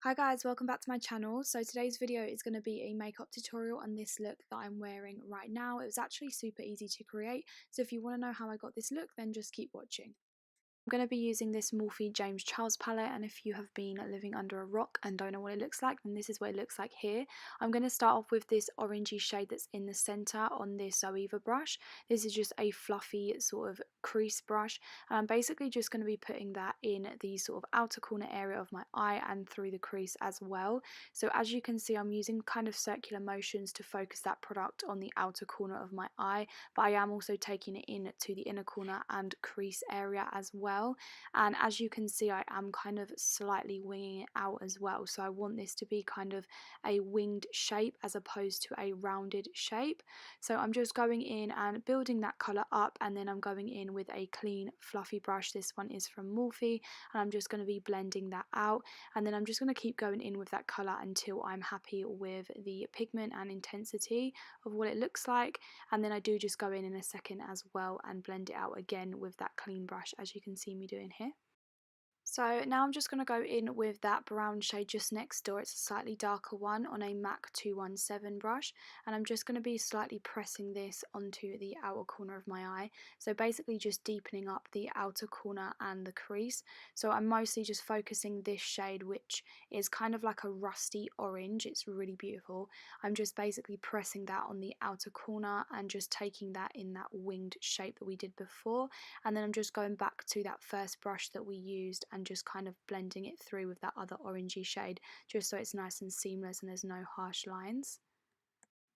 Hi guys, welcome back to my channel. So today's video is going to be a makeup tutorial on this look that I'm wearing right now. It was actually super easy to create, so if you want to know how I got this look, then just keep watching. I'm going to be using this Morphe James Charles palette, and if you have been living under a rock and don't know what it looks like, then this is what it looks like here. I'm going to start off with this orangey shade that's in the centre on this Zoeva brush. This is just a fluffy sort of crease brush, and I'm basically just going to be putting that in the sort of outer corner area of my eye and through the crease as well. So as you can see, I'm using kind of circular motions to focus that product on the outer corner of my eye, but I am also taking it in to the inner corner and crease area as well. And as you can see, I am kind of slightly winging it out as well, so I want this to be kind of a winged shape as opposed to a rounded shape. So I'm just going in and building that colour up, and then I'm going in with a clean fluffy brush. This one is from Morphe, and I'm just going to be blending that out, and then I'm just going to keep going in with that colour until I'm happy with the pigment and intensity of what it looks like. And then I do just go in a second as well and blend it out again with that clean brush, as you can see me doing here. So now I'm just going to go in with that brown shade just next door. It's a slightly darker one on a MAC 217 brush, and I'm just going to be slightly pressing this onto the outer corner of my eye. So basically just deepening up the outer corner and the crease. So I'm mostly just focusing this shade, which is kind of like a rusty orange. It's really beautiful. I'm just basically pressing that on the outer corner and just taking that in that winged shape that we did before. And then I'm just going back to that first brush that we used and just kind of blending it through with that other orangey shade, just so it's nice and seamless and there's no harsh lines.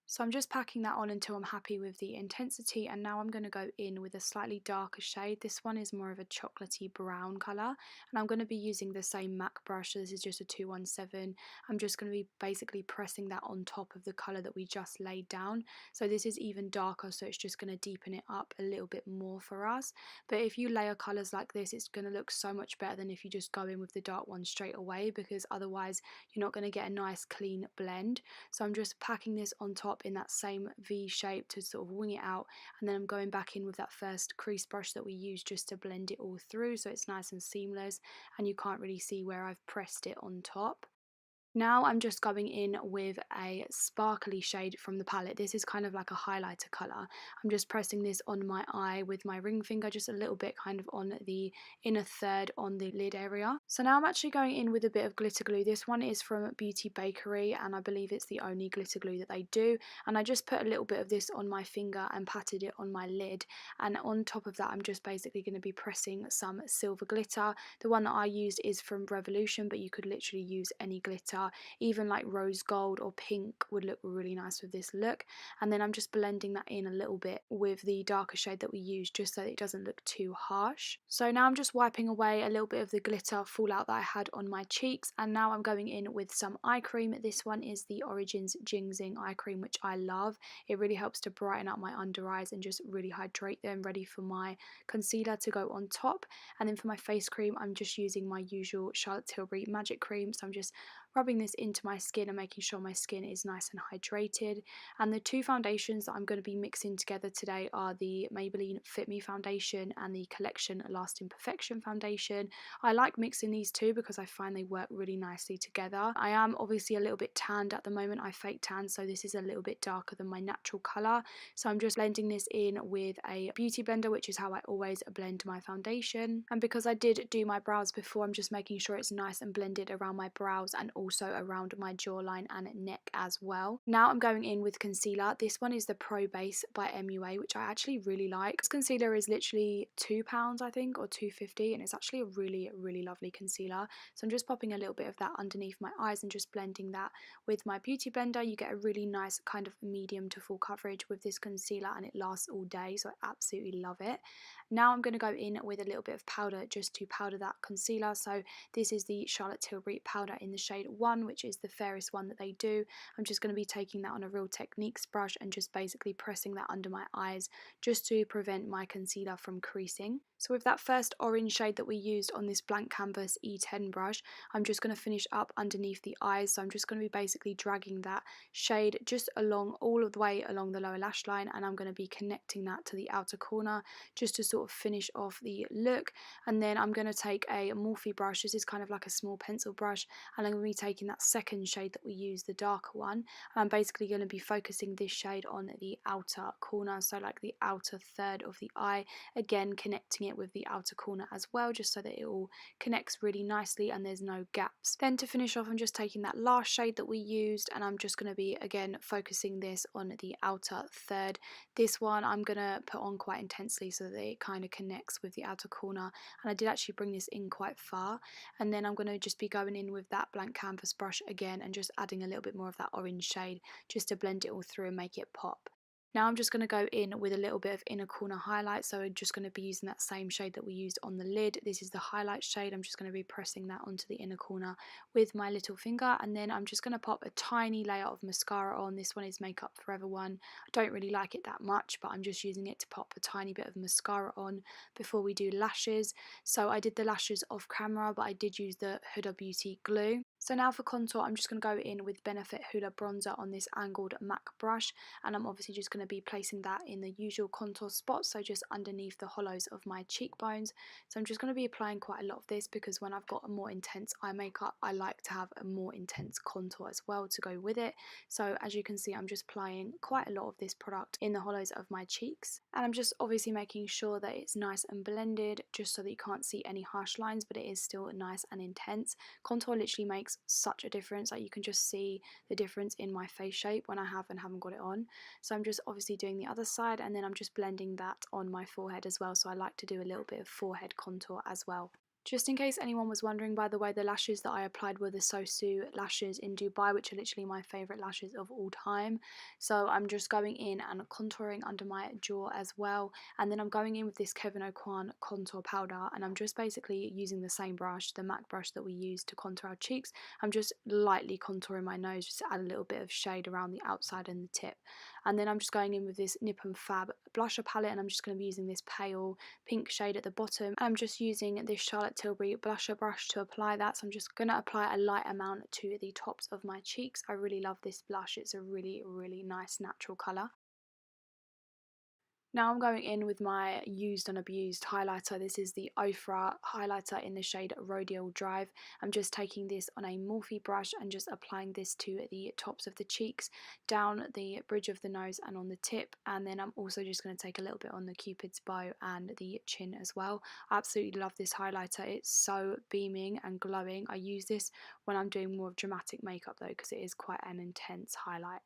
So I'm just packing that on until I'm happy with the intensity, and now I'm going to go in with a slightly darker shade. This one is more of a chocolatey brown colour, and I'm going to be using the same MAC brush. So this is just a 217. I'm just going to be basically pressing that on top of the colour that we just laid down. So this is even darker, so it's just going to deepen it up a little bit more for us. But if you layer colours like this, it's going to look so much better than if you just go in with the dark one straight away, because otherwise you're not going to get a nice clean blend. So I'm just packing this on top in that same V shape to sort of wing it out, and then I'm going back in with that first crease brush that we used just to blend it all through so it's nice and seamless and you can't really see where I've pressed it on top. Now I'm just going in with a sparkly shade from the palette. This is kind of like a highlighter colour. I'm just pressing this on my eye with my ring finger, just a little bit kind of on the inner third on the lid area. So now I'm actually going in with a bit of glitter glue. This one is from Beauty Bakery, and I believe it's the only glitter glue that they do. And I just put a little bit of this on my finger and patted it on my lid. And on top of that, I'm just basically going to be pressing some silver glitter. The one that I used is from Revolution, but you could literally use any glitter. Even like rose gold or pink would look really nice with this look. And then I'm just blending that in a little bit with the darker shade that we used, just so that it doesn't look too harsh. So now I'm just wiping away a little bit of the glitter fallout that I had on my cheeks, and now I'm going in with some eye cream. This one is the Origins Ginseng eye cream, which I love. It really helps to brighten up my under eyes and just really hydrate them, ready for my concealer to go on top. And then for my face cream, I'm just using my usual Charlotte Tilbury Magic Cream. So I'm just rubbing this into my skin and making sure my skin is nice and hydrated. And the two foundations that I'm going to be mixing together today are the Maybelline Fit Me foundation and the Collection Lasting Perfection foundation. I like mixing these two because I find they work really nicely together. I am obviously a little bit tanned at the moment. I fake tan, so this is a little bit darker than my natural colour. So I'm just blending this in with a beauty blender, which is how I always blend my foundation. And because I did do my brows before, I'm just making sure it's nice and blended around my brows and also around my jawline and neck as well. Now I'm going in with concealer. This one is the Pro Base by MaggieA, which I actually really like. This concealer is literally £2 I think, or £2.50, and it's actually a really lovely concealer. So I'm just popping a little bit of that underneath my eyes and just blending that with my beauty blender. You get a really nice kind of medium to full coverage with this concealer, and it lasts all day, so I absolutely love it. Now I'm going to go in with a little bit of powder just to powder that concealer. So this is the Charlotte Tilbury powder in the shade 1. 1, which is the fairest one that they do. I'm just going to be taking that on a Real Techniques brush and just basically pressing that under my eyes just to prevent my concealer from creasing. So with that first orange shade that we used on this blank canvas E10 brush, I'm just going to finish up underneath the eyes. So I'm just going to be basically dragging that shade just along all of the way along the lower lash line, and I'm going to be connecting that to the outer corner just to sort of finish off the look. And then I'm going to take a Morphe brush. This is kind of like a small pencil brush, and I'm going to be taking that second shade that we used, the darker one, and I'm basically going to be focusing this shade on the outer corner, so like the outer third of the eye, again connecting it with the outer corner as well, just so that it all connects really nicely and there's no gaps. Then to finish off, I'm just taking that last shade that we used, and I'm just going to be again focusing this on the outer third. This one I'm going to put on quite intensely so that it kind of connects with the outer corner, and I did actually bring this in quite far. And then I'm going to just be going in with that blank canvas brush again and just adding a little bit more of that orange shade just to blend it all through and make it pop. Now I'm just going to go in with a little bit of inner corner highlight, so I'm just going to be using that same shade that we used on the lid. This is the highlight shade. I'm just going to be pressing that onto the inner corner with my little finger, and then I'm just going to pop a tiny layer of mascara on. This one is Makeup Forever one. I don't really like it that much, but I'm just using it to pop a tiny bit of mascara on before we do lashes. So I did the lashes off camera, but I did use the Huda Beauty glue. So now for contour, I'm just going to go in with Benefit Hoola Bronzer on this angled MAC brush, and I'm obviously just going to be placing that in the usual contour spots, so just underneath the hollows of my cheekbones. So I'm just going to be applying quite a lot of this because when I've got a more intense eye makeup, I like to have a more intense contour as well to go with it. So as you can see, I'm just applying quite a lot of this product in the hollows of my cheeks, and I'm just obviously making sure that it's nice and blended just so that you can't see any harsh lines, but it is still nice and intense. Contour literally makes such a difference. Like, you can just see the difference in my face shape when I have and haven't got it on. So I'm just obviously doing the other side, and then I'm just blending that on my forehead as well. So I like to do a little bit of forehead contour as well. Just in case anyone was wondering, by the way, the lashes that I applied were the Sosu lashes in Dubai, which are literally my favourite lashes of all time. So I'm just going in and contouring under my jaw as well. And then I'm going in with this Kevyn Aucoin contour powder, and I'm just basically using the same brush, the MAC brush that we used to contour our cheeks. I'm just lightly contouring my nose just to add a little bit of shade around the outside and the tip. And then I'm just going in with this Nip and Fab blusher palette, and I'm just going to be using this pale pink shade at the bottom. I'm just using this Charlotte Tilbury blusher brush to apply that, so I'm just going to apply a light amount to the tops of my cheeks. I really love this blush. It's a really nice natural colour. Now I'm going in with my used and abused highlighter. This is the Ofra highlighter in the shade Radial Drive. I'm just taking this on a Morphe brush and just applying this to the tops of the cheeks, down the bridge of the nose and on the tip, and then I'm also just going to take a little bit on the Cupid's bow and the chin as well. I absolutely love this highlighter. It's so beaming and glowing. I use this when I'm doing more of dramatic makeup though, because it is quite an intense highlight.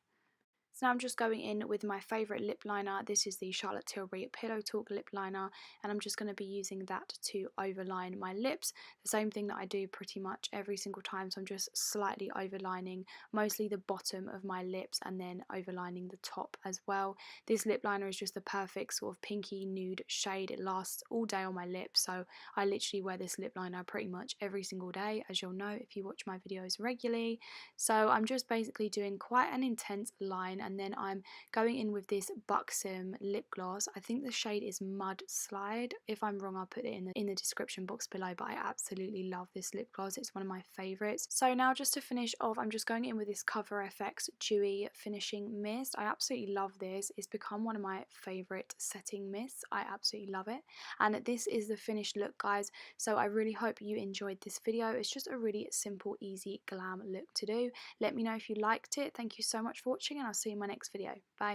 So now I'm just going in with my favourite lip liner. This is the Charlotte Tilbury Pillow Talk lip liner, and I'm just going to be using that to overline my lips. The same thing that I do pretty much every single time, so I'm just slightly overlining mostly the bottom of my lips and then overlining the top as well. This lip liner is just the perfect sort of pinky nude shade. It lasts all day on my lips, so I literally wear this lip liner pretty much every single day, as you'll know if you watch my videos regularly. So I'm just basically doing quite an intense line, and then I'm going in with this Buxom lip gloss. I think the shade is Mud Slide. If I'm wrong, I'll put it in the description box below, but I absolutely love this lip gloss. It's one of my favourites. So now just to finish off, I'm just going in with this Cover FX Dewy Finishing Mist. I absolutely love this. It's become one of my favourite setting mists. I absolutely love it. And this is the finished look, guys. So I really hope you enjoyed this video. It's just a really simple, easy, glam look to do. Let me know if you liked it. Thank you so much for watching, and I'll see you in my next video. Bye.